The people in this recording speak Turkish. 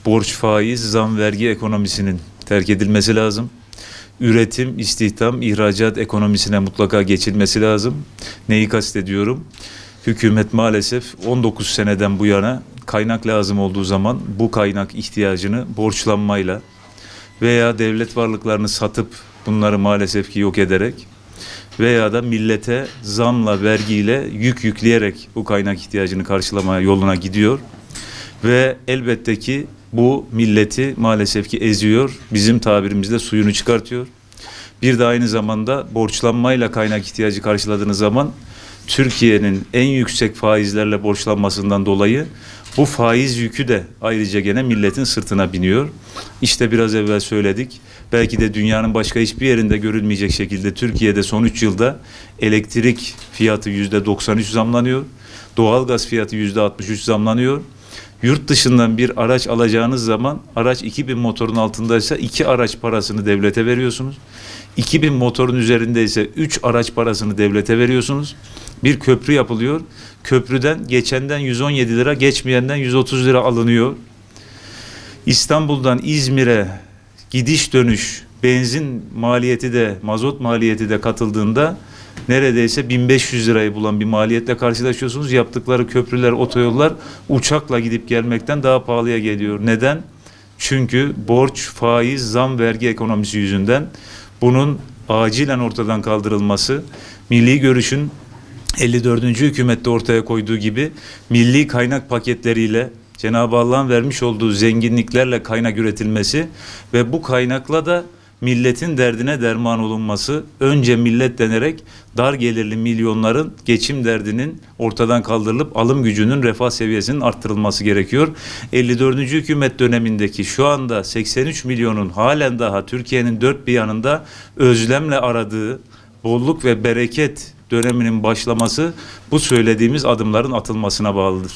borç, faiz, zam, vergi ekonomisinin terk edilmesi lazım. Üretim, istihdam, ihracat ekonomisine mutlaka geçilmesi lazım. Neyi kastediyorum? Hükümet maalesef 19 seneden bu yana kaynak lazım olduğu zaman bu kaynak ihtiyacını borçlanmayla veya devlet varlıklarını satıp bunları maalesef ki yok ederek veya da millete zamla, vergiyle yük yükleyerek bu kaynak ihtiyacını karşılamaya yoluna gidiyor. Ve elbette ki bu milleti maalesef ki eziyor, bizim tabirimizde suyunu çıkartıyor. Bir de aynı zamanda borçlanmayla kaynak ihtiyacı karşıladığınız zaman Türkiye'nin en yüksek faizlerle borçlanmasından dolayı bu faiz yükü de ayrıca gene milletin sırtına biniyor. İşte biraz evvel söyledik. Belki de dünyanın başka hiçbir yerinde görülmeyecek şekilde Türkiye'de son 3 yılda elektrik fiyatı %93 zamlanıyor. Doğalgaz fiyatı %63 zamlanıyor. Yurt dışından bir araç alacağınız zaman araç 2000 motorun altındaysa 2 araç parasını devlete veriyorsunuz. 2000 motorun üzerindeyse 3 araç parasını devlete veriyorsunuz. Bir köprü yapılıyor. Köprüden geçenden 117 lira, geçmeyenden 130 lira alınıyor. İstanbul'dan İzmir'e gidiş dönüş benzin maliyeti de mazot maliyeti de katıldığında neredeyse 1500 lirayı bulan bir maliyetle karşılaşıyorsunuz. Yaptıkları köprüler, otoyollar uçakla gidip gelmekten daha pahalıya geliyor. Neden? Çünkü borç, faiz, zam, vergi ekonomisi yüzünden bunun acilen ortadan kaldırılması, Milli Görüş'ün 54. hükümette ortaya koyduğu gibi milli kaynak paketleriyle Cenab-ı Allah'ın vermiş olduğu zenginliklerle kaynak üretilmesi ve bu kaynakla da milletin derdine derman olunması, önce millet denerek dar gelirli milyonların geçim derdinin ortadan kaldırılıp alım gücünün, refah seviyesinin arttırılması gerekiyor. 54. hükümet dönemindeki şu anda 83 milyonun halen daha Türkiye'nin dört bir yanında özlemle aradığı bolluk ve bereket döneminin başlaması bu söylediğimiz adımların atılmasına bağlıdır.